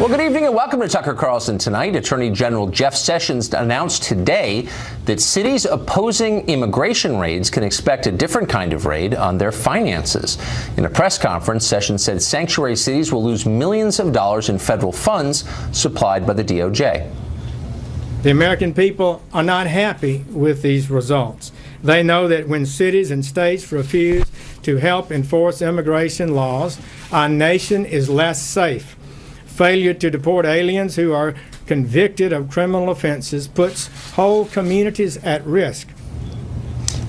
Well, good evening and welcome to Tucker Carlson Tonight. Attorney General Jeff Sessions announced today that cities opposing immigration raids can expect a different kind of raid on their finances. In a press conference, Sessions said sanctuary cities will lose millions of dollars in federal funds supplied by the DOJ. The American people are not happy with these results. They know that when cities and states refuse to help enforce immigration laws, our nation is less safe. Failure to deport aliens who are convicted of criminal offenses puts whole communities at risk.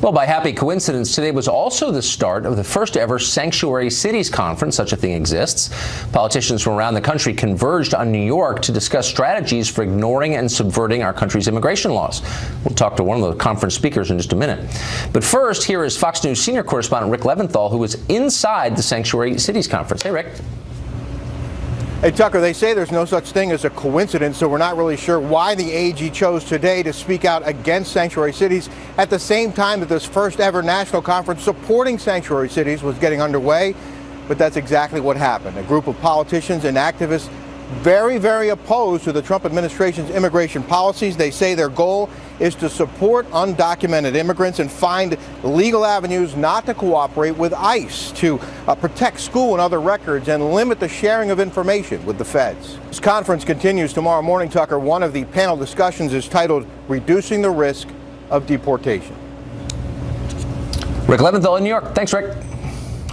Well, by happy coincidence, today was also the start of the first ever Sanctuary Cities Conference. Such a thing exists. Politicians from around the country converged on New York to discuss strategies for ignoring and subverting our country's immigration laws. We'll talk to one of the conference speakers in just a minute. But first, here is Fox News senior correspondent Rick Leventhal, who was inside the Sanctuary Cities Conference. Hey, Rick. Hey, Tucker, they say there's no such thing as a coincidence, so we're not really sure why the AG chose today to speak out against sanctuary cities at the same time that this first ever national conference supporting sanctuary cities was getting underway. But that's exactly what happened. A group of politicians and activists very, very opposed to the Trump administration's immigration policies. They say their goal is to support undocumented immigrants and find legal avenues not to cooperate with ICE, to protect school and other records and limit the sharing of information with the feds. This conference continues tomorrow morning, Tucker. One of the panel discussions is titled Reducing the Risk of Deportation. Rick Leventhal in New York. Thanks, Rick.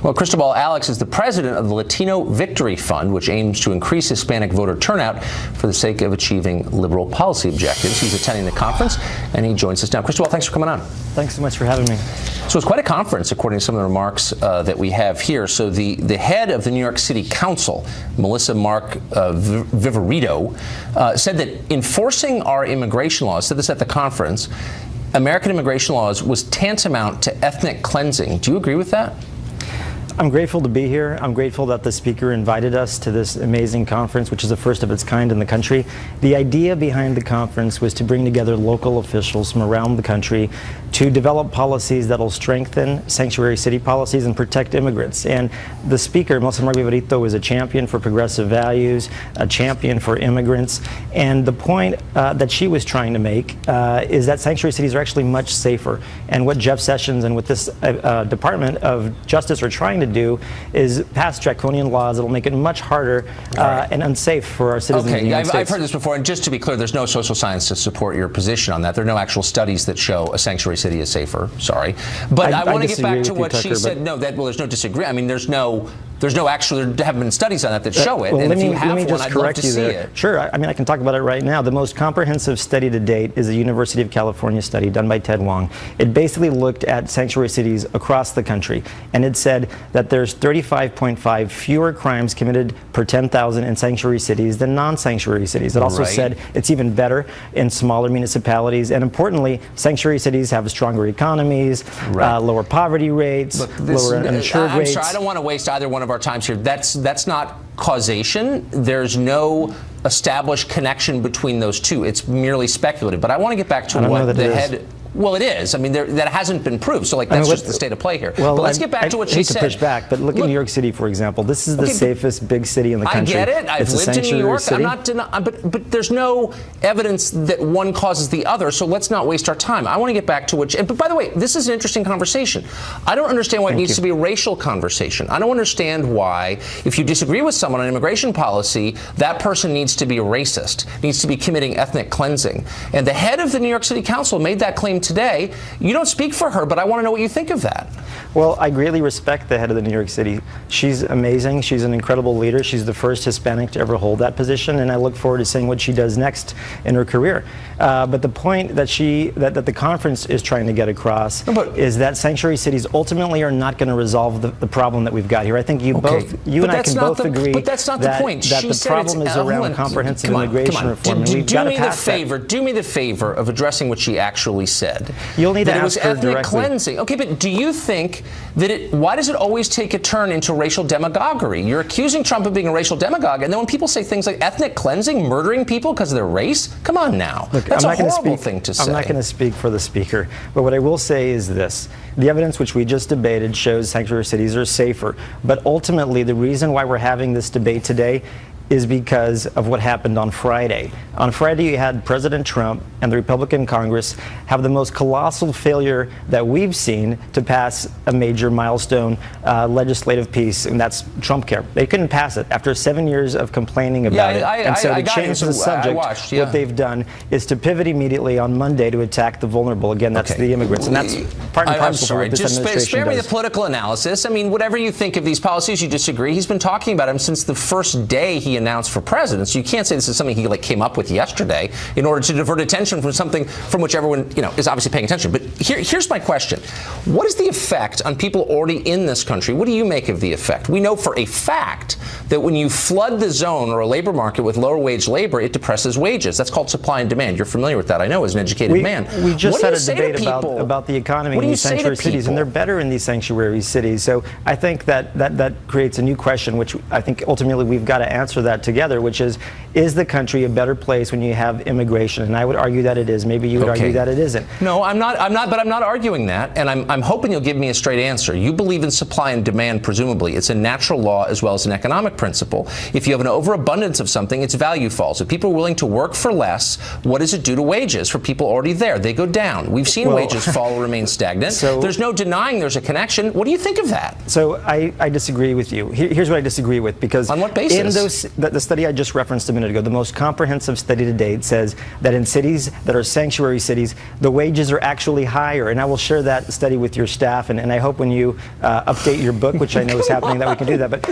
Well, Cristobal Alex is the president of the Latino Victory Fund, which aims to increase Hispanic voter turnout for the sake of achieving liberal policy objectives. He's attending the conference, and he joins us now. Cristobal, thanks for coming on. Thanks so much for having me. So it's quite a conference, according to some of the remarks that we have here. So the head of the New York City Council, Melissa Mark Viverito, said that enforcing our immigration laws, said this at the conference, American immigration laws was tantamount to ethnic cleansing. Do you agree with that? I'm grateful to be here. I'm grateful that the speaker invited us to this amazing conference, which is the first of its kind in the country. The idea behind the conference was to bring together local officials from around the country to develop policies that will strengthen sanctuary city policies and protect immigrants. And the speaker, Melissa Mark Viverito, is a champion for progressive values, a champion for immigrants. And the point that she was trying to make is that sanctuary cities are actually much safer. And what Jeff Sessions and what this Department of Justice are trying to do is pass draconian laws that will make it much harder and unsafe for our citizens in the United States. I've heard this before, and just to be clear, there's no social science to support your position on that. There are no actual studies that show a sanctuary city is safer. Sorry. But I want to get back to what she said. No, there's no disagreement. I mean, there haven't been studies on that that show it. Well, and let if me, you have let me one, just I'd correct love to you see there. it. Sure. I mean, I can talk about it right now. The most comprehensive study to date is a University of California study done by Ted Wong. It basically looked at sanctuary cities across the country, and it said that there's 35.5 fewer crimes committed per 10,000 in sanctuary cities than non-sanctuary cities. It also said it's even better in smaller municipalities, and importantly, sanctuary cities have stronger economies, lower poverty rates, lower uninsured rates. I'm sorry, I don't want to waste either one of our times here. That's not causation. There's no established connection between those two. It's merely speculative. But I want to get back to what the head. Well, it is. I mean, that hasn't been proved. So, that's just the state of play here. Well, but let's get back to what she said. I hate to push back, but look at New York City, for example. This is the safest big city in the country. I get it. I've lived in New York. City. I'm not denying, but there's no evidence that one causes the other. So let's not waste our time. I want to get back to what. But by the way, this is an interesting conversation. I don't understand why it needs to be a racial conversation. I don't understand why, if you disagree with someone on immigration policy, that person needs to be a racist, needs to be committing ethnic cleansing. And the head of the New York City Council made that claim today. You don't speak for her, but I want to know what you think of that. Well, I greatly respect the head of the New York City. She's amazing. She's an incredible leader. She's the first Hispanic to ever hold that position, and I look forward to seeing what she does next in her career. But the point that that the conference is trying to get across is that sanctuary cities ultimately are not going to resolve the problem that we've got here. I think you and I can both agree. But that's not the point. That the problem is around comprehensive immigration reform. Do me the favor of addressing what she actually said. You'll need to ask her directly. It was ethnic directly. cleansing. Okay, but do you think that why does it always take a turn into racial demagoguery? You're accusing Trump of being a racial demagogue, and then when people say things like ethnic cleansing, murdering people because of their race, come on now. Look, that's a horrible thing to say. I'm not going to speak for the speaker, but what I will say is this. The evidence which we just debated shows sanctuary cities are safer, but ultimately the reason why we're having this debate today is because of what happened on Friday. On Friday, you had President Trump and the Republican Congress have the most colossal failure that we've seen to pass a major milestone legislative piece, and that's Trump Care. They couldn't pass it after 7 years of complaining about it. And so to change the subject, what they've done is to pivot immediately on Monday to attack the vulnerable. Again, that's the immigrants, and that's part and parcel for what this administration does. Spare me the political analysis. I mean, whatever you think of these policies, you disagree. He's been talking about them since the first day he announced for president. So you can't say this is something he came up with yesterday in order to divert attention from something from which everyone is obviously paying attention. But here's my question: what is the effect on people already in this country? What do you make of the effect? We know for a fact that when you flood the zone or a labor market with lower wage labor, it depresses wages. That's called supply and demand. You're familiar with that, I know, as an educated man. We just had a debate about the economy in these sanctuary cities, and they're better in these sanctuary cities. So I think that creates a new question, which I think ultimately we've got to answer that together, which is the country a better place when you have immigration? And I would argue that it is. Maybe you would argue that it isn't. No, I'm not, but I'm not arguing that, and I'm hoping you'll give me a straight answer. You believe in supply and demand, presumably. It's a natural law as well as an economic principle. If you have an overabundance of something, its value falls. If people are willing to work for less, what does it do to wages for people already there? They go down. We've seen wages fall or remain stagnant. So, there's no denying there's a connection. What do you think of that? So I disagree with you. Here's what I disagree with, because on what basis? In the study I just referenced a minute ago, the most comprehensive study to date says that in cities that are sanctuary cities, the wages are actually higher. And I will share that study with your staff, and I hope when you update your book, which I know is happening, that we can do that. But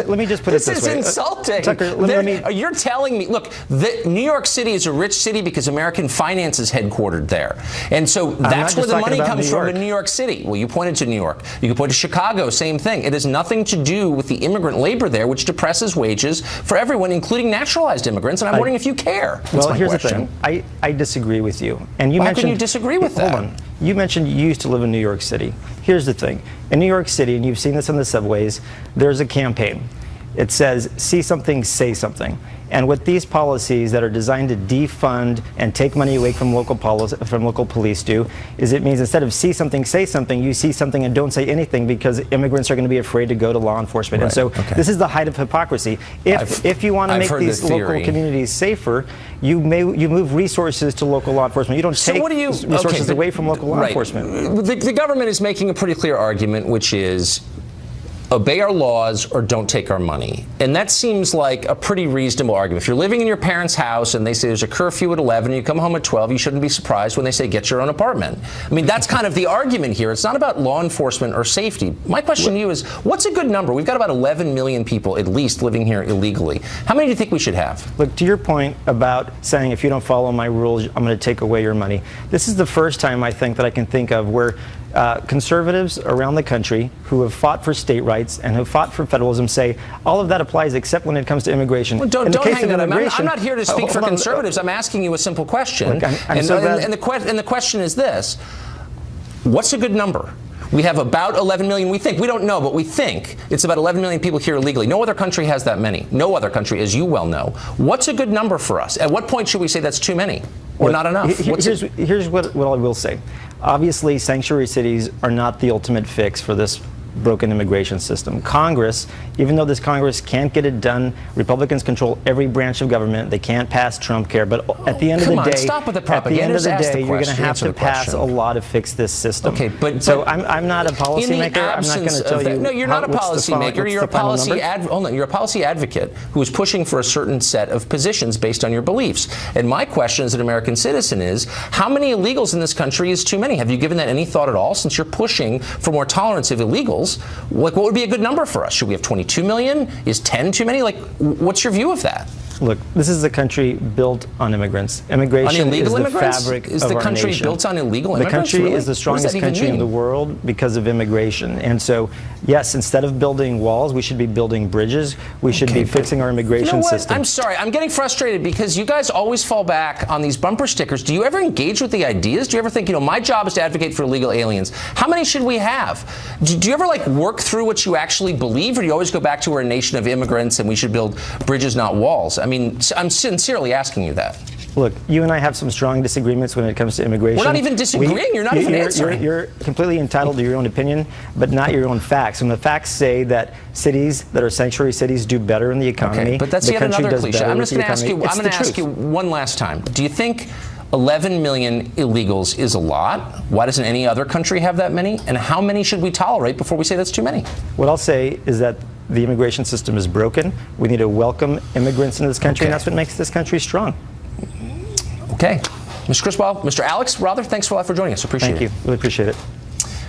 let me just put it this way. This is insulting. Tucker, you're telling me, look, New York City is a rich city because American finance is headquartered there. And so that's where the money comes from in New York City. Well, you pointed to New York. You can point to Chicago, same thing. It has nothing to do with the immigrant labor there, which depresses wages for everyone, including naturalized immigrants. And I'm wondering if you care. Well, here's the thing. I disagree with you. And you mentioned, how can you disagree with that? Hold on. You mentioned you used to live in New York City. Here's the thing. In New York City, and you've seen this on the subways, there's a campaign. It says, see something, say something. And what these policies that are designed to defund and take money away from local police do is it means instead of see something, say something, you see something and don't say anything, because immigrants are going to be afraid to go to law enforcement. Right. And so this is the height of hypocrisy. If you want to make these local communities safer, you move resources to local law enforcement. You don't take resources away from local law enforcement. The government is making a pretty clear argument, which is obey our laws or don't take our money. And that seems like a pretty reasonable argument. If you're living in your parents' house and they say there's a curfew at 11, you come home at 12, you shouldn't be surprised when they say get your own apartment. I mean, that's kind of the argument here. It's not about law enforcement or safety. My question to you is, what's a good number? We've got about 11 million people at least living here illegally. How many do you think we should have? Look, to your point about saying if you don't follow my rules, I'm going to take away your money. This is the first time I think that I can think of where conservatives around the country who have fought for state rights and have fought for federalism say all of that applies except when it comes to immigration. Well, don't hang that. I'm not here to speak for conservatives. I'm asking you a simple question. Look, and the question is this: what's a good number? We have about 11 million, we think. We don't know, but we think it's about 11 million people here illegally. No other country has that many. No other country, as you well know. What's a good number for us? At what point should we say that's too many or not enough? Here's what I will say. Obviously, sanctuary cities are not the ultimate fix for this broken immigration system. Congress, even though this Congress can't get it done, Republicans control every branch of government. They can't pass Trump Care. But at the end of the day, stop with the propaganda. You're going to have to pass a law to fix this system. Okay, but so I'm not a policymaker. I'm not going to tell you. No, you're not a policymaker. You're a policy advocate who is pushing for a certain set of positions based on your beliefs. And my question as an American citizen is, how many illegals in this country is too many? Have you given that any thought at all? Since you're pushing for more tolerance of illegals, like, what would be a good number for us? Should we have 22 million? Is 10 too many? Like, what's your view of that? Look, this is a country built on immigrants. Immigration is the fabric of our nation. Is the country built on illegal immigrants? The country is the strongest country in the world because of immigration. And so, yes, instead of building walls, we should be building bridges. We should be fixing our immigration system. I'm sorry. I'm getting frustrated because you guys always fall back on these bumper stickers. Do you ever engage with the ideas? Do you ever think, my job is to advocate for illegal aliens? How many should we have? Do you ever, work through what you actually believe, or do you always go back to we're a nation of immigrants and we should build bridges, not walls? I mean, I'm sincerely asking you that. Look, you and I have some strong disagreements when it comes to immigration. We're not even disagreeing. You're not even answering. You're completely entitled to your own opinion, but not your own facts. And the facts say that cities that are sanctuary cities do better in the economy. Okay, but that's the yet country another does cliche. better I'm with just going to the ask you. economy. I'm going to ask you one last time. Do you think 11 million illegals is a lot? Why doesn't any other country have that many? And how many should we tolerate before we say that's too many? What I'll say is that the immigration system is broken. We need to welcome immigrants into this country, and that's what makes this country strong. Okay. Mr. Criswell, Mr. Alex, rather, thanks a lot for joining us. Appreciate it. Thank you. Really appreciate it.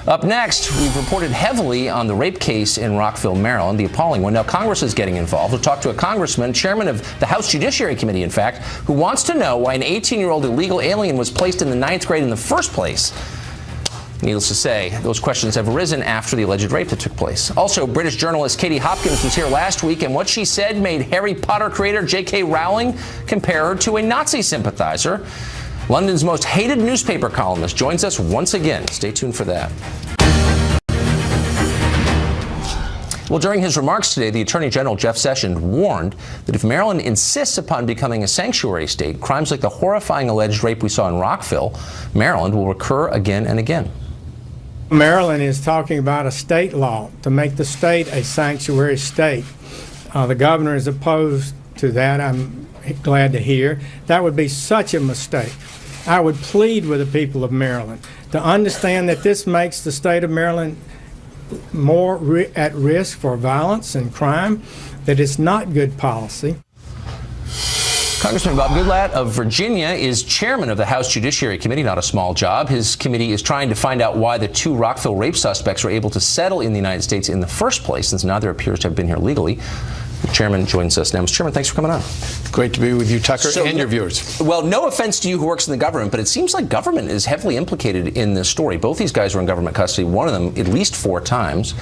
Up next, we've reported heavily on the rape case in Rockville, Maryland, the appalling one. Now, Congress is getting involved. We'll talk to a congressman, chairman of the House Judiciary Committee, in fact, who wants to know why an 18-year-old illegal alien was placed in the 9th grade in the first place. Needless to say, those questions have arisen after the alleged rape that took place. Also, British journalist Katie Hopkins was here last week, and what she said made Harry Potter creator J.K. Rowling compare her to a Nazi sympathizer. London's most hated newspaper columnist joins us once again. Stay tuned for that. Well, during his remarks today, the Attorney General, Jeff Sessions, warned that if Maryland insists upon becoming a sanctuary state, crimes like the horrifying alleged rape we saw in Rockville, Maryland, will recur again and again. Maryland is talking about a state law to make the state a sanctuary state. The governor is opposed to that, I'm glad to hear. That would be such a mistake. I would plead with the people of Maryland to understand that this makes the state of Maryland more at risk for violence and crime, that it's not good policy. Congressman Bob Goodlatte of Virginia is chairman of the House Judiciary Committee, not a small job. His committee is trying to find out why the 2 Rockville rape suspects were able to settle in the United States in the first place, since neither appears to have been here legally. The chairman joins us now. Mr. Chairman, thanks for coming on. Great to be with you, Tucker, and your viewers. Well, no offense to you who works in the government, but it seems like government is heavily implicated in this story. Both these guys were in government custody, one of them at least 4 times.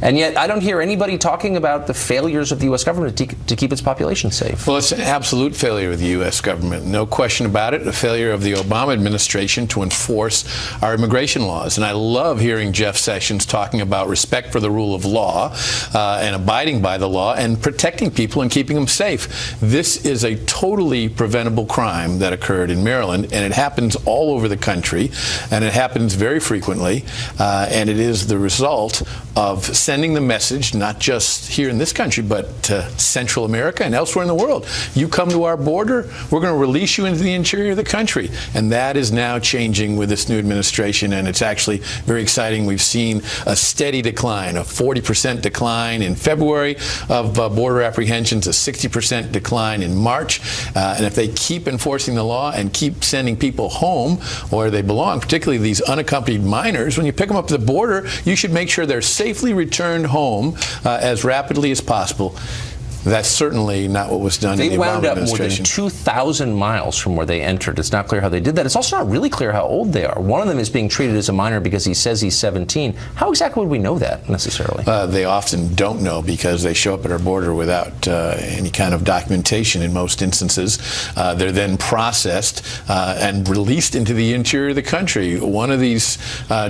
And yet I don't hear anybody talking about the failures of the U.S. government to keep its population safe. Well, it's an absolute failure of the U.S. government. No question about it. A failure of the Obama administration to enforce our immigration laws. And I love hearing Jeff Sessions talking about respect for the rule of law and abiding by the law and protecting people and keeping them safe. This is a totally preventable crime that occurred in Maryland, and it happens all over the country, and it happens very frequently, and it is the result of sending the message, not just here in this country, but to Central America and elsewhere in the world. You come to our border, we're going to release you into the interior of the country. And that is now changing with this new administration, and it's actually very exciting. We've seen a steady decline, a 40% decline in February of border apprehensions, a 60% decline in March. And if they keep enforcing the law and keep sending people home where they belong, particularly these unaccompanied minors, when you pick them up at the border, you should make sure they're safely returned home as rapidly as possible. That's certainly not what was done in the Obama administration. They wound up more than 2,000 miles from where they entered. It's not clear how they did that. It's also not really clear how old they are. One of them is being treated as a minor because he says he's 17. How exactly would we know that necessarily? They often don't know because they show up at our border without any kind of documentation in most instances. They're then processed and released into the interior of the country. One of these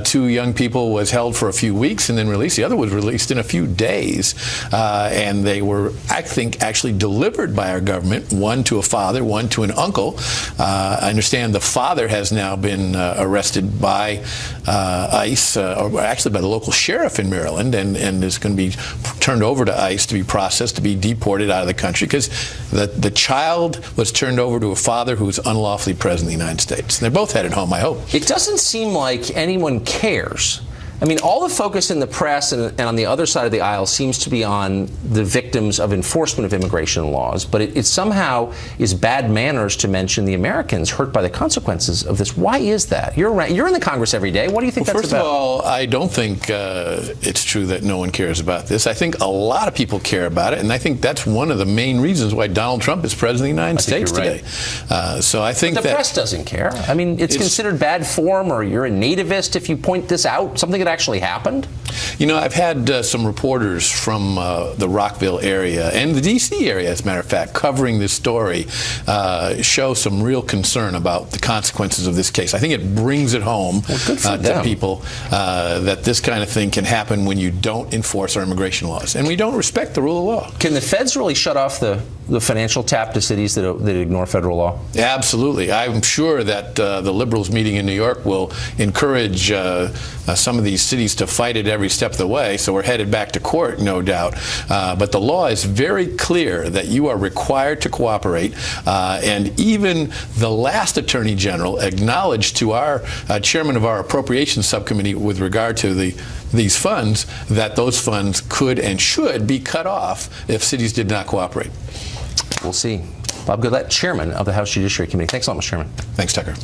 2 young people was held for a few weeks and then released. The other was released in a few days. And they were actually delivered by our government, one to a father, one to an uncle. I understand the father has now been arrested by ICE, or actually by the local sheriff in Maryland, and is going to be turned over to ICE to be processed, to be deported out of the country, because the child was turned over to a father who was unlawfully present in the United States. And they're both headed home, I hope. It doesn't seem like anyone cares. I mean, all the focus in the press and on the other side of the aisle seems to be on the victims of enforcement of immigration laws, but it somehow is bad manners to mention the Americans hurt by the consequences of this. Why is that? You're in the Congress every day. What do you think that's about? First of all, I don't think it's true that no one cares about this. I think a lot of people care about it, and I think that's one of the main reasons why Donald Trump is president of the United States today. So I think the press doesn't care. I mean, it's considered bad form, or you're a nativist if you point this out, something that actually happened? You know, I've had some reporters from the Rockville area and the D.C. area, as a matter of fact, covering this story, show some real concern about the consequences of this case. I think it brings it home to people that this kind of thing can happen when you don't enforce our immigration laws and we don't respect the rule of law. Can the feds really shut off the financial tap to cities that ignore federal law? Absolutely. I'm sure that the liberals meeting in New York will encourage some of these cities to fight it every step of the way, so we're headed back to court, no doubt. But the law is very clear that you are required to cooperate, and even the last Attorney General acknowledged to our chairman of our Appropriations Subcommittee with regard to these funds that those funds could and should be cut off if cities did not cooperate. We'll see. Bob Goodlatte, chairman of the House Judiciary Committee. Thanks a lot, Mr. Chairman. Thanks, Tucker.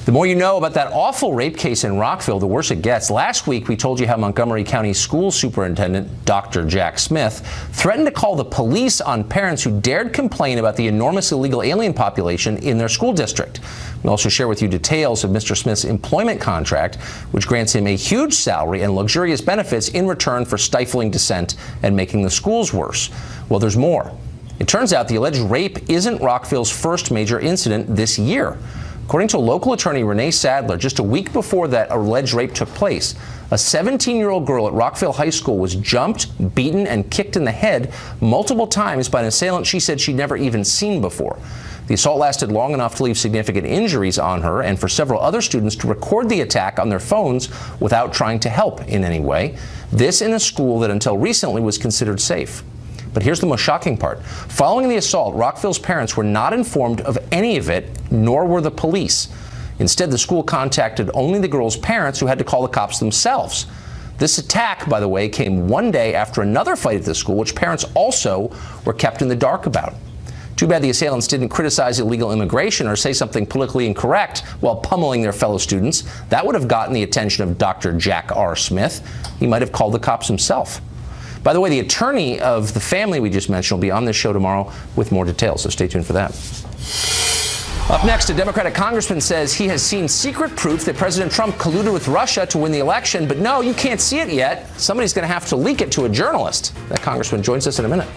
The more you know about that awful rape case in Rockville, the worse it gets. Last week, we told you how Montgomery County School Superintendent Dr. Jack Smith threatened to call the police on parents who dared complain about the enormous illegal alien population in their school district. We'll also share with you details of Mr. Smith's employment contract, which grants him a huge salary and luxurious benefits in return for stifling dissent and making the schools worse. Well, there's more. It turns out the alleged rape isn't Rockville's first major incident this year. According to local attorney Renee Sadler, just a week before that alleged rape took place, a 17-year-old girl at Rockville High School was jumped, beaten, and kicked in the head multiple times by an assailant she said she'd never even seen before. The assault lasted long enough to leave significant injuries on her and for several other students to record the attack on their phones without trying to help in any way. This in a school that until recently was considered safe. But here's the most shocking part. Following the assault, Rockville's parents were not informed of any of it, nor were the police. Instead, the school contacted only the girl's parents, who had to call the cops themselves. This attack, by the way, came one day after another fight at the school, which parents also were kept in the dark about. Too bad the assailants didn't criticize illegal immigration or say something politically incorrect while pummeling their fellow students. That would have gotten the attention of Dr. Jack R. Smith. He might have called the cops himself. By the way, the attorney of the family we just mentioned will be on this show tomorrow with more details, so stay tuned for that. Up next, a Democratic congressman says he has seen secret proof that President Trump colluded with Russia to win the election, but no, you can't see it yet. Somebody's going to have to leak it to a journalist. That congressman joins us in a minute.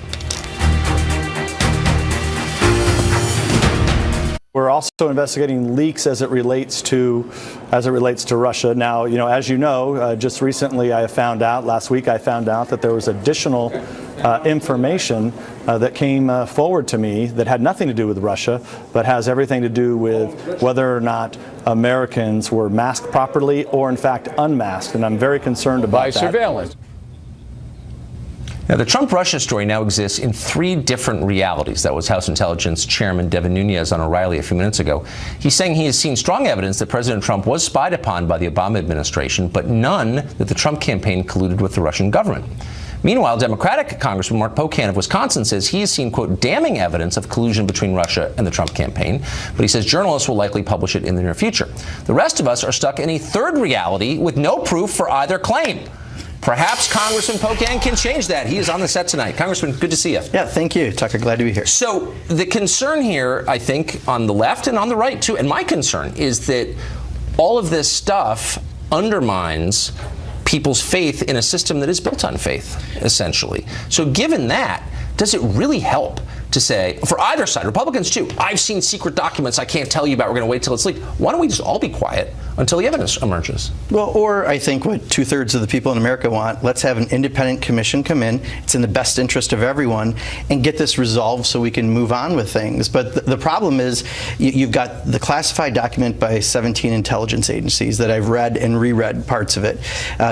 We're also investigating leaks as it relates to Russia. Now, as you know, just recently last week I found out that there was additional information that came forward to me that had nothing to do with Russia, but has everything to do with whether or not Americans were masked properly or in fact unmasked, and I'm very concerned about that. By surveillance. Now, the Trump-Russia story now exists in three different realities. That was House Intelligence Chairman Devin Nunes on O'Reilly a few minutes ago. He's saying he has seen strong evidence that President Trump was spied upon by the Obama administration, but none that the Trump campaign colluded with the Russian government. Meanwhile, Democratic Congressman Mark Pocan of Wisconsin says he has seen, quote, damning evidence of collusion between Russia and the Trump campaign, but he says journalists will likely publish it in the near future. The rest of us are stuck in a third reality with no proof for either claim. Perhaps Congressman Pocan can change that. He is on the set tonight. Congressman, good to see you. Yeah, thank you, Tucker. Glad to be here. So the concern here, I think, on the left and on the right, too, and my concern is that all of this stuff undermines people's faith in a system that is built on faith, essentially. So given that, does it really help to say, for either side, Republicans too, I've seen secret documents I can't tell you about, we're going to wait till it's leaked. Why don't we just all be quiet until the evidence emerges? Well, or I think what 2/3 of the people in America want, let's have an independent commission come in. It's in the best interest of everyone, and get this resolved so we can move on with things. But the problem is you've got the classified document by 17 intelligence agencies that I've read and reread parts of it.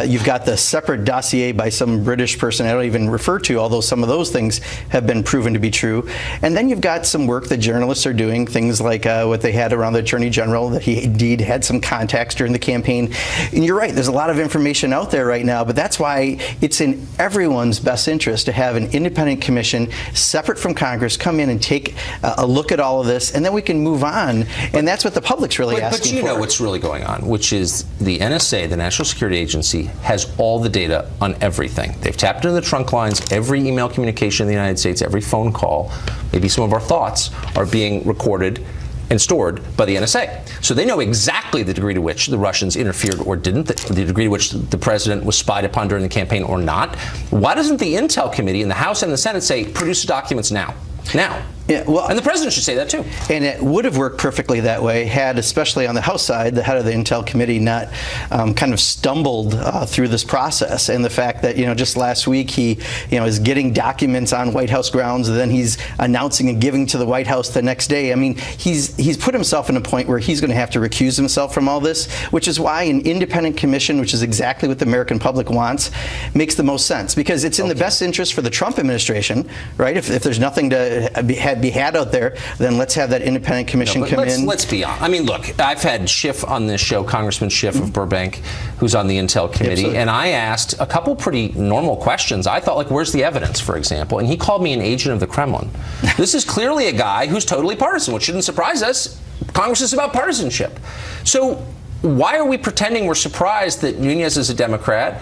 You've got the separate dossier by some British person I don't even refer to, although some of those things have been proven to be true. And then you've got some work that journalists are doing, things like what they had around the Attorney General, that he indeed had some contacts during the campaign. And you're right, there's a lot of information out there right now, but that's why it's in everyone's best interest to have an independent commission separate from Congress come in and take a look at all of this, and then we can move on. And that's what the public's really asking for. But you know what's really going on, which is the NSA, the National Security Agency, has all the data on everything. They've tapped into the trunk lines, every email communication in the United States, every phone call. Maybe some of our thoughts are being recorded and stored by the NSA. So they know exactly the degree to which the Russians interfered or didn't, the degree to which the president was spied upon during the campaign or not. Why doesn't the Intel Committee in the House and the Senate say, produce the documents now? Now. Yeah, well, and the president should say that too. And it would have worked perfectly that way had, especially on the House side, the head of the Intel Committee not kind of stumbled through this process. And the fact that, just last week he, is getting documents on White House grounds, and then he's announcing and giving to the White House the next day. I mean, he's put himself in a point where he's going to have to recuse himself from all this, which is why an independent commission, which is exactly what the American public wants, makes the most sense, because it's in the best interest for the Trump administration, right? If there's nothing to be had out there, then let's have that independent commission come in. Let's be honest. I mean, look, I've had Schiff on this show, Congressman Schiff of Burbank, who's on the Intel Committee, Absolutely. and I asked a couple pretty normal questions. I thought, like, where's the evidence, for example? And he called me an agent of the Kremlin. This is clearly a guy who's totally partisan, which shouldn't surprise us. Congress is about partisanship. So why are we pretending we're surprised that Nunes is a Democrat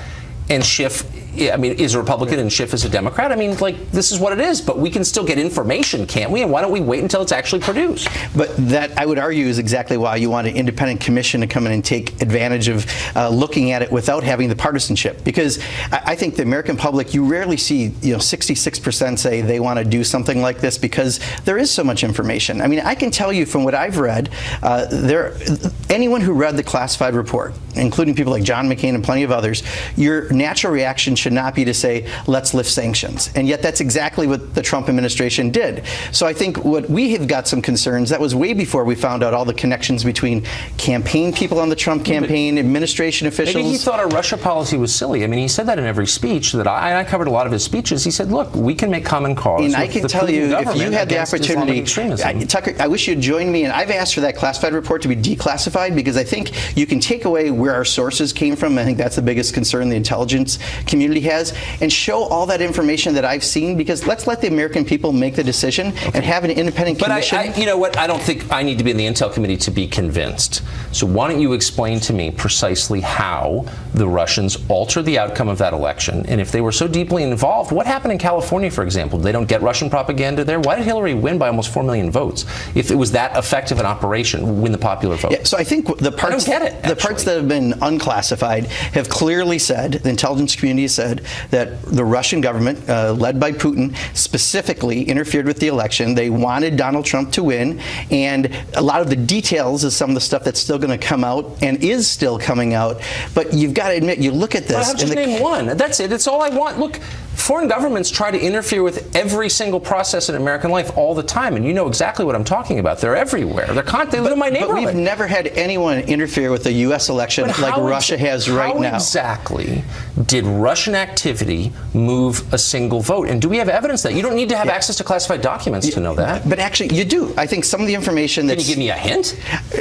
and Schiff, is a Republican and Schiff is a Democrat? I mean, like, this is what it is, but we can still get information, can't we? And why don't we wait until it's actually produced? But that, I would argue, is exactly why you want an independent commission to come in and take advantage of looking at it without having the partisanship. Because I think the American public, you rarely see, 66% say they want to do something like this because there is so much information. I mean, I can tell you from what I've read, anyone who read the classified report, including people like John McCain and plenty of others, your natural reaction should not be to say, let's lift sanctions. And yet that's exactly what the Trump administration did. So I think what we have got some concerns, that was way before we found out all the connections between campaign people on the Trump campaign, administration officials. Maybe he thought our Russia policy was silly. I mean, he said that in every speech that I covered a lot of his speeches. He said, look, we can make common cause. And I can tell you, if you had the opportunity, Tucker, I wish you'd join me. And I've asked for that classified report to be declassified because I think you can take away where our sources came from. I think that's the biggest concern the intelligence community has, and show all that information that I've seen, because let's let the American people make the decision and have an independent commission. But you know what? I don't think I need to be in the Intel Committee to be convinced. So why don't you explain to me precisely how the Russians altered the outcome of that election? And if they were so deeply involved, what happened in California, for example? They don't get Russian propaganda there? Why did Hillary win by almost 4 million votes if it was that effective an operation, win the popular vote? Yeah, so I think the parts, the parts that have been unclassified have clearly said, the intelligence community has said, that the Russian government, led by Putin, specifically interfered with the election. They wanted Donald Trump to win, and a lot of the details is some of the stuff that's still going to come out and is still coming out. But you've got to admit, you look at this. Well, just name one. That's it. It's all I want. Look, foreign governments try to interfere with every single process in American life all the time, and you know exactly what I'm talking about. They're everywhere. They live in my neighborhood. But we've never had anyone interfere with the U.S. election like Russia has right now. How exactly did Russian activity move a single vote? And do we have evidence that? You don't need to have access to classified documents to know that. But actually, you do. I think some of the information that's... Can you give me a hint?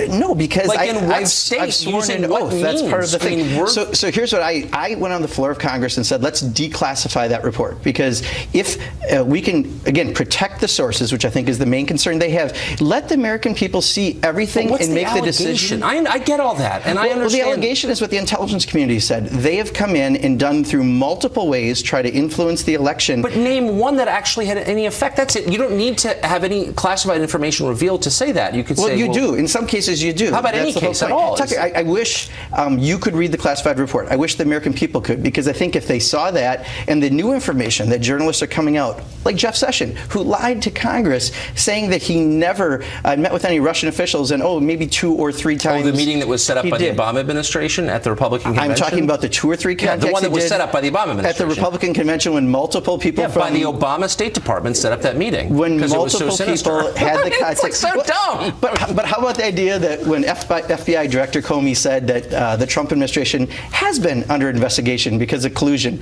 No, because like in what I've sworn an oath. That's part of the thing. So here's what I went on the floor of Congress and said, let's declassify that report. Because if we can, again, protect the sources, which I think is the main concern they have, let the American people see everything and make the decision. I get all that, and I understand. Well, the allegation is what the intelligence community said. They have come in and done through multiple ways, try to influence the election. But name one that actually had any effect. That's it. You don't need to have any classified information revealed to say that. You could say, well, you do. In some cases, you do. How about any case at all? Tucker, I wish you could read the classified report. I wish the American people could, because I think if they saw that and the new information that journalists are coming out, like Jeff Sessions, who lied to Congress, saying that he never met with any Russian officials, and maybe 2 or 3 times. Oh, the meeting that was set up by the Obama administration at the Republican convention? I'm talking about the 2 or 3 contacts the one that was set up by the Obama administration. At the Republican convention, when multiple people by the Obama State Department set up that meeting. When multiple people had the contacts. It's like so dumb. But how about the idea that when FBI Director Comey said that the Trump administration has been under investigation because of collusion?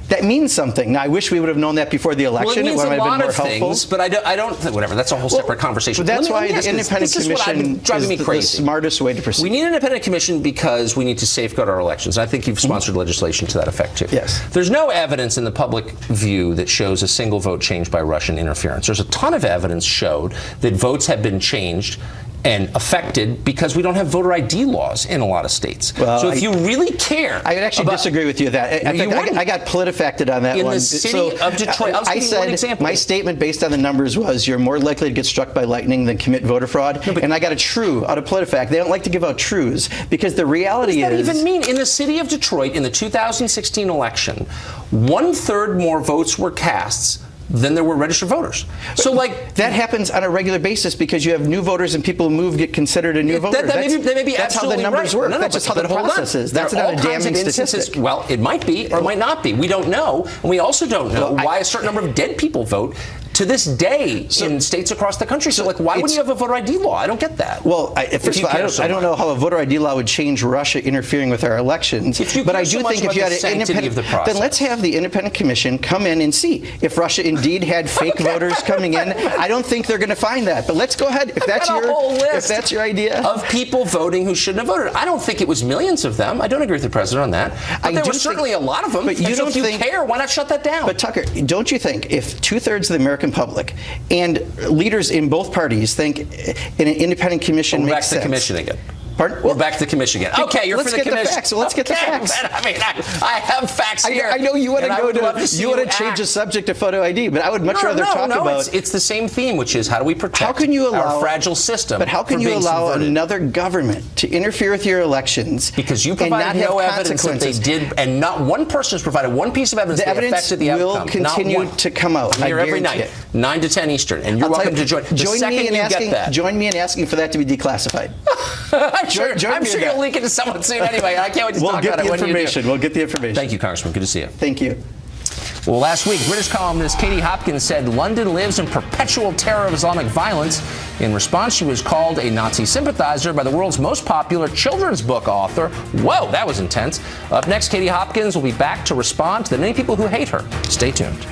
That means something. Now, I wish we would have known that before the election. Well, it means might a lot have been more of things, helpful. but I don't. Whatever. That's a whole separate conversation. But that's why the independent commission driving me is crazy. The smartest way to proceed. We need an independent commission because we need to safeguard our elections. I think you've sponsored legislation to that effect too. Yes. There's no evidence in the public view that shows a single vote changed by Russian interference. There's a ton of evidence showed that votes have been changed and affected because we don't have voter ID laws in a lot of states. Well, so if you really care, I would actually disagree with you with that. In fact, I got PolitiFacted on that in one. In the city of Detroit, I said my statement based on the numbers was you're more likely to get struck by lightning than commit voter fraud. No, and I got a true out of PolitiFact. They don't like to give out trues because the reality is. What does that even mean? In the city of Detroit, in the 2016 election, 1/3 more votes were cast than there were registered voters. So, like, that happens on a regular basis because you have new voters and people who move get considered a new voter. That may be that's how the numbers work. That's just how the process is. That's not a damning statistic. Well, it might be or it might not be. We don't know. And we also don't know why a certain number of dead people vote to this day in states across the country. So, like, why wouldn't you have a voter ID law? I don't get that. Well, first of all, I don't know how a voter ID law would change Russia interfering with our elections. But I do think if you had an independent, then let's have the independent commission come in and see if Russia indeed had fake voters coming in. I don't think they're going to find that. But let's go ahead. If that's your idea of people voting who shouldn't have voted, I don't think it was millions of them. I don't agree with the president on that. But there were certainly a lot of them. But you don't think, care? Why not shut that down? But Tucker, don't you think if 2/3 of the American public and leaders in both parties think an independent commission makes sense? Back to the commission again. Pardon? We're back to the commission again. Okay, you're for the commission. Let's get the facts. I mean, I have facts here. I know you want to change the subject to photo ID, but I would much rather talk about. It's the same theme, which is how do we protect our fragile system? But how can you allow another government to interfere with your elections? Because you provided no evidence that they did, and not one person has provided one piece of evidence that affected the outcome. The evidence will continue to come out. Here every night, 9 to 10 Eastern, and you're welcome to join. Join me in asking for that to be declassified. I'm sure you'll leak it to someone soon anyway. I can't wait to talk about it when you do. We'll get the information. Thank you, Congressman. Good to see you. Thank you. Well, last week, British columnist Katie Hopkins said London lives in perpetual terror of Islamic violence. In response, she was called a Nazi sympathizer by the world's most popular children's book author. Whoa, that was intense. Up next, Katie Hopkins will be back to respond to the many people who hate her. Stay tuned.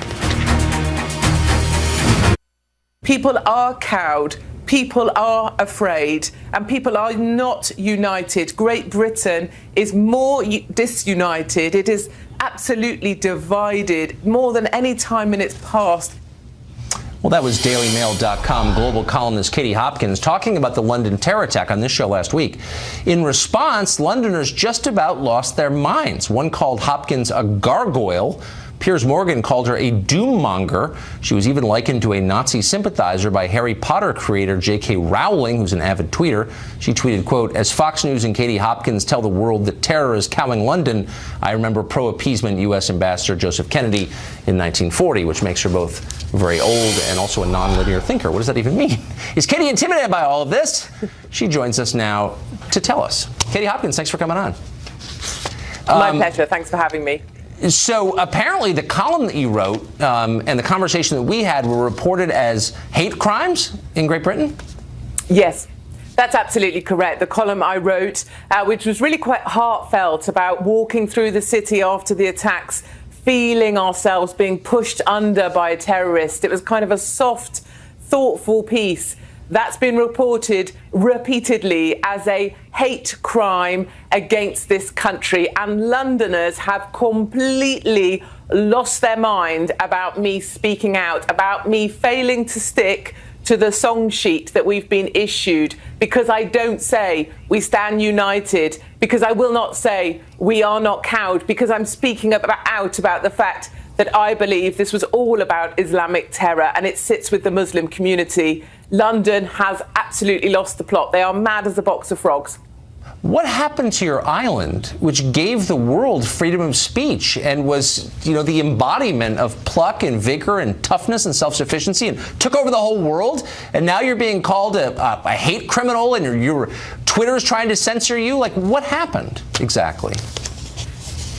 People are cowed. People are afraid, and people are not united. Great Britain is more disunited. It is absolutely divided more than any time in its past. Well, that was DailyMail.com global columnist Katie Hopkins talking about the London terror attack on this show last week. In response, Londoners just about lost their minds. One called Hopkins a gargoyle. Piers Morgan called her a doom-monger. She was even likened to a Nazi sympathizer by Harry Potter creator J.K. Rowling, who's an avid tweeter. She tweeted, quote, "As Fox News and Katie Hopkins tell the world that terror is cowing London, I remember pro-appeasement U.S. Ambassador Joseph Kennedy in 1940, which makes her both very old and also a non-linear thinker." What does that even mean? Is Katie intimidated by all of this? She joins us now to tell us. Katie Hopkins, thanks for coming on. My pleasure. Thanks for having me. So apparently the column that you wrote and the conversation that we had were reported as hate crimes in Great Britain? Yes, that's absolutely correct. The column I wrote, which was really quite heartfelt about walking through the city after the attacks, feeling ourselves being pushed under by a terrorist. It was kind of a soft, thoughtful piece. That's been reported repeatedly as a hate crime against this country. And Londoners have completely lost their mind about me speaking out, about me failing to stick to the song sheet that we've been issued, because I don't say we stand united, because I will not say we are not cowed, because I'm speaking out about the fact that I believe this was all about Islamic terror and it sits with the Muslim community. London has absolutely lost the plot. They are mad as a box of frogs. What happened to your island, which gave the world freedom of speech and was, the embodiment of pluck and vigor and toughness and self-sufficiency, and took over the whole world? And now you're being called a hate criminal, and your Twitter's trying to censor you? Like, what happened exactly?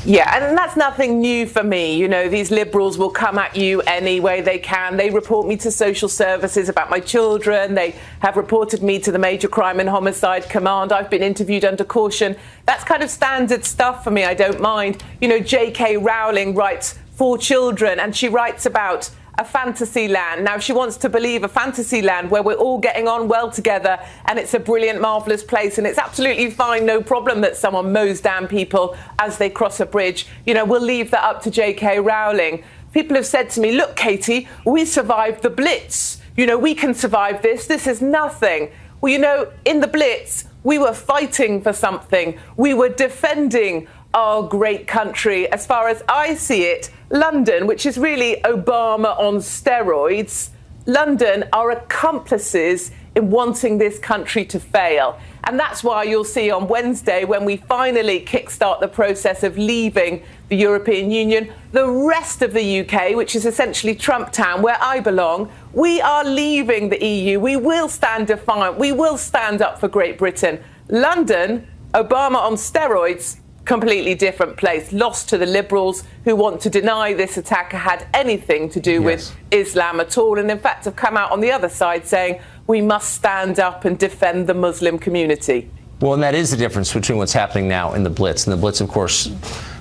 Yeah, and that's nothing new for me. These liberals will come at you any way they can. They report me to social services about my children. They have reported me to the Major Crime and Homicide Command. I've been interviewed under caution. That's kind of standard stuff for me. I don't mind. J.K. Rowling writes for children, and she writes about a fantasy land. Now, she wants to believe a fantasy land where we're all getting on well together and it's a brilliant, marvellous place, and it's absolutely fine, no problem that someone mows down people as they cross a bridge. We'll leave that up to J.K. Rowling. People have said to me, look, Katie, we survived the Blitz. We can survive this. This is nothing. Well, you know, in the Blitz, we were fighting for something. We were defending our great country. As far as I see it, London, which is really Obama on steroids, London are accomplices in wanting this country to fail. And that's why you'll see on Wednesday, when we finally kickstart the process of leaving the European Union, the rest of the UK, which is essentially Trump Town, where I belong, we are leaving the EU. We will stand defiant. We will stand up for Great Britain. London, Obama on steroids, completely different place, lost to the Liberals, who want to deny this attacker had anything to do with Islam at all, and in fact have come out on the other side saying we must stand up and defend the Muslim community. Well, and that is the difference between what's happening now in the Blitz. And the Blitz, of course,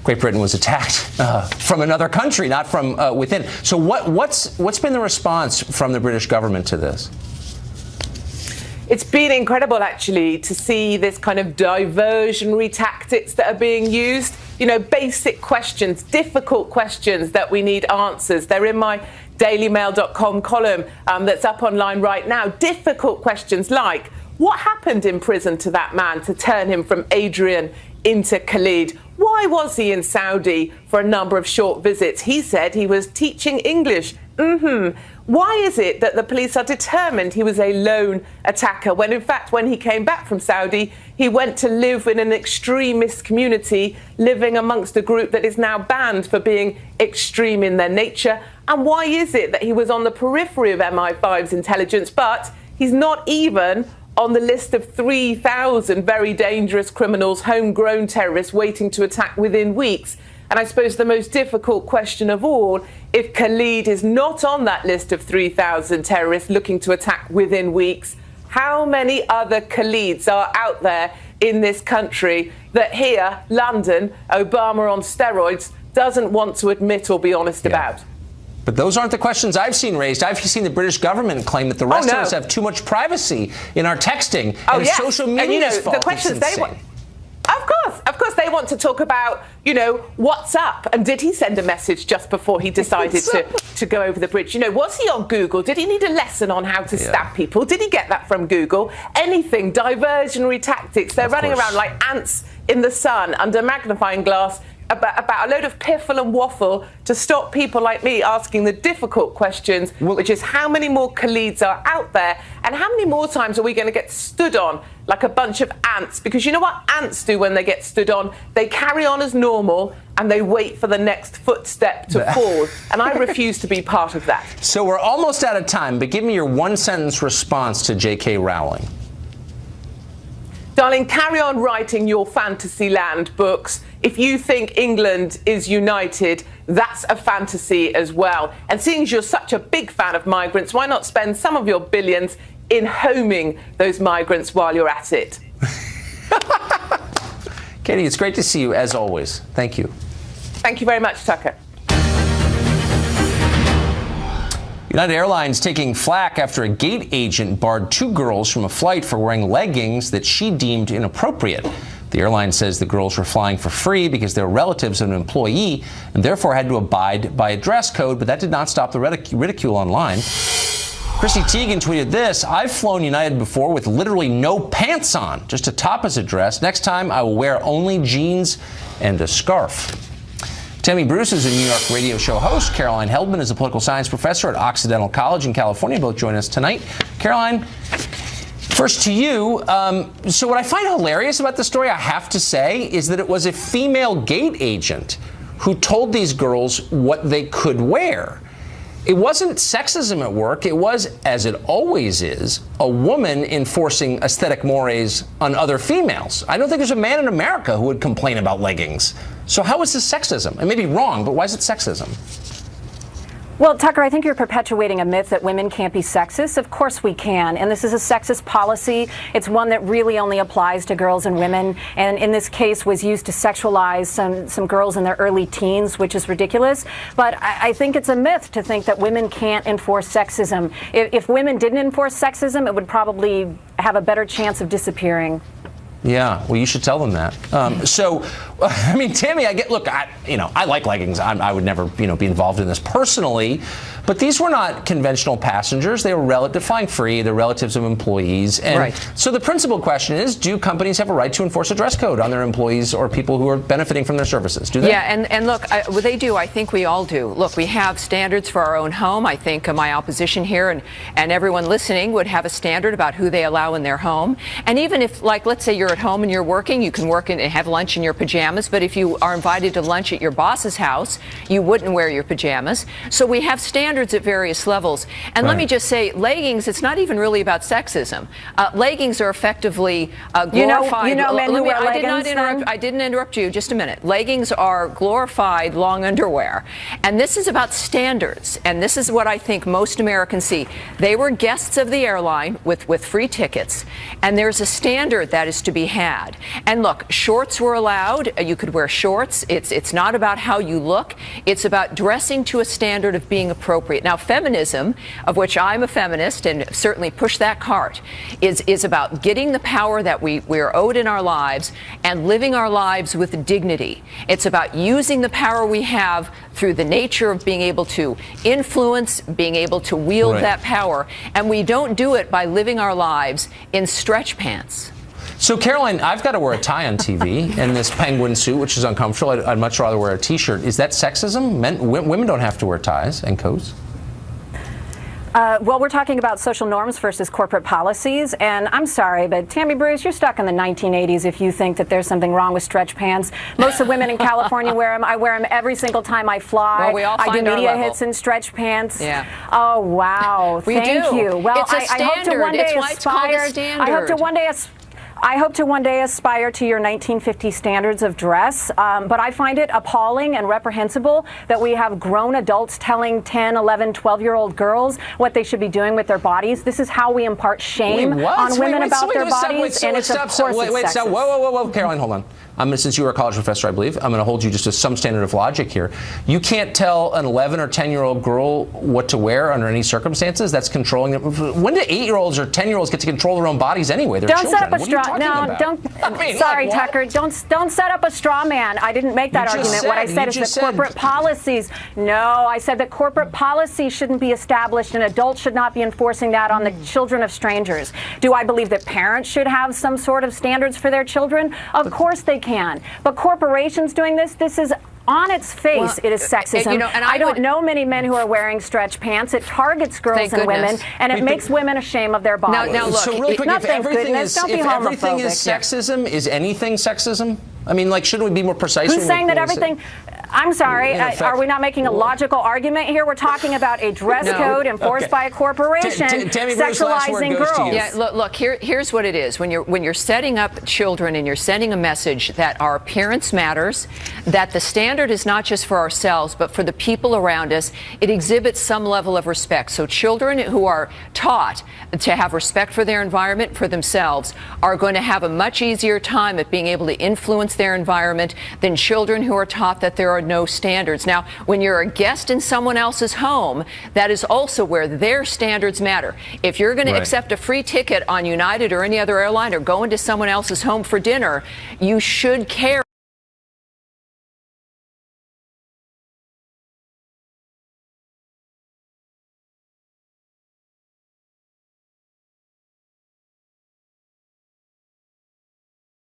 Great Britain was attacked from another country, not from within. So what's been the response from the British government to this? It's been incredible, actually, to see this kind of diversionary tactics that are being used. You know, basic questions, difficult questions that we need answers. They're in my dailymail.com column that's up online right now. Difficult questions like, what happened in prison to that man to turn him from Adrian into Khalid? Why was he in Saudi for a number of short visits? He said he was teaching English. Why is it that the police are determined he was a lone attacker when, in fact, when he came back from Saudi, he went to live in an extremist community, living amongst a group that is now banned for being extreme in their nature? And why is it that he was on the periphery of MI5's intelligence, but he's not even on the list of 3,000 very dangerous criminals, homegrown terrorists waiting to attack within weeks? And I suppose the most difficult question of all, if Khalid is not on that list of 3,000 terrorists looking to attack within weeks, how many other Khalids are out there in this country that here, London, Obama on steroids, doesn't want to admit or be honest about? But those aren't the questions I've seen raised. I've seen the British government claim that the rest of us have too much privacy in our texting and social media. And, you know, the questions they want. Of course, they want to talk about, you know, what's up, and did he send a message just before he decided to go over the bridge? You know, was he on Google? Did he need a lesson on how to stab people? Did he get that from Google? Anything, diversionary tactics. They're running around like ants in the sun under magnifying glass about a load of piffle and waffle to stop people like me asking the difficult questions, which is how many more Khalids are out there, and how many more times are we going to get stood on like a bunch of ants? Because you know what ants do when they get stood on? They carry on as normal and they wait for the next footstep to fall. And I refuse to be part of that. So we're almost out of time, but give me your one-sentence response to J.K. Rowling. Darling, carry on writing your Fantasyland books. If you think England is united, that's a fantasy as well. And seeing as you're such a big fan of migrants, why not spend some of your billions in homing those migrants while you're at it? Katie, it's great to see you, as always. Thank you. Thank you very much, Tucker. United Airlines taking flack after a gate agent barred 2 girls from a flight for wearing leggings that she deemed inappropriate. The airline says the girls were flying for free because they were relatives of an employee and therefore had to abide by a dress code, but that did not stop the ridicule online. Chrissy Teigen tweeted this: I've flown United before with literally no pants on, just a top as a dress. Next time I will wear only jeans and a scarf. Tammy Bruce is a New York radio show host. Caroline Heldman is a political science professor at Occidental College in California. Both join us tonight. Caroline, first to you. So what I find hilarious about the story, I have to say, is that it was a female gate agent who told these girls what they could wear. It wasn't sexism at work. It was, as it always is, a woman enforcing aesthetic mores on other females. I don't think there's a man in America who would complain about leggings. So how is this sexism? It may be wrong, but why is it sexism? Well, Tucker, I think you're perpetuating a myth that women can't be sexist. Of course we can. And this is a sexist policy. It's one that really only applies to girls and women. And in this case was used to sexualize some girls in their early teens, which is ridiculous. But I think it's a myth to think that women can't enforce sexism. If women didn't enforce sexism, it would probably have a better chance of disappearing. Yeah, well, you should tell them that. So, I mean, Tammy, I like leggings. I would never, be involved in this personally, But these were not conventional passengers. They were flying free. They're relatives of employees. And so the principal question is, do companies have a right to enforce a dress code on their employees or people who are benefiting from their services? Do they? Yeah, and look, well, they do. I think we all do. Look, we have standards for our own home. I think my opposition here and everyone listening would have a standard about who they allow in their home. And even if, like, let's say you're at home and you're working, you can work and have lunch in your pajamas. But if you are invited to lunch at your boss's house, you wouldn't wear your pajamas. So we have standards at various levels. And let me just say, leggings, it's not even really about sexism. Leggings are effectively glorified. You know men who wear leggings, I didn't interrupt you. Just a minute. Leggings are glorified long underwear. And this is about standards. And this is what I think most Americans see. They were guests of the airline with free tickets. And there's a standard that is to be had. And look, shorts were allowed. You could wear shorts. It's not about how you look. It's about dressing to a standard of being appropriate. Now, feminism, of which I'm a feminist and certainly push that cart, is about getting the power that we're owed in our lives and living our lives with dignity. It's about using the power we have through the nature of being able to influence, being able to wield that power. And we don't do it by living our lives in stretch pants. So, Caroline, I've got to wear a tie on TV and this penguin suit, which is uncomfortable. I'd much rather wear a T-shirt. Is that sexism? Women don't have to wear ties and coats. Well, we're talking about social norms versus corporate policies, and I'm sorry, but Tammy Bruce, you're stuck in the 1980s if you think that there's something wrong with stretch pants. Most of the women in California wear them. I wear them every single time I fly. Well, we all I do find our media level. hits in stretch pants. Yeah. Oh, wow. We Thank do. you. Well, It's a I hope to one day standard. It's why it's called a aspire. standard. I hope to one day aspire to your 1950 standards of dress, but I find it appalling and reprehensible that we have grown adults telling 10, 11, 12-year-old girls what they should be doing with their bodies. This is how we impart shame on women about their bodies, and it's of course it's sexist. Whoa, Caroline, hold on. Since you were a college professor, I believe, I'm going to hold you just to some standard of logic here. You can't tell an 11 or 10-year-old girl what to wear under any circumstances. That's controlling them. When do 8-year-olds or 10-year-olds get to control their own bodies anyway? They're don't children. Set up a straw. No, don't. Sorry, Tucker. Don't set up a straw man. I didn't make that argument. What I said is that corporate policies. No, I said that corporate policies shouldn't be established, and adults should not be enforcing that on the children of strangers. Do I believe that parents should have some sort of standards for their children? Of course they can. But corporations doing this is on its face, it is sexism. And I don't know many men who are wearing stretch pants. It targets girls and women, and it makes women ashamed of their bodies. Now look, so really quick, if everything is homophobic. sexism, is anything sexism? I mean, like, shouldn't we be more precise? Who's saying that everything? I'm sorry. Are we not making a logical argument here? We're talking about a dress code enforced by a corporation sexualizing girls. Yeah, look. Here's what it is. When you're setting up children and you're sending a message that our appearance matters, that the standard is not just for ourselves but for the people around us, it exhibits some level of respect. So children who are taught to have respect for their environment, for themselves, are going to have a much easier time at being able to influence their environment than children who are taught that there are no standards. Now, when you're a guest in someone else's home, that is also where their standards matter. If you're going to accept a free ticket on United or any other airline or go into someone else's home for dinner, you should care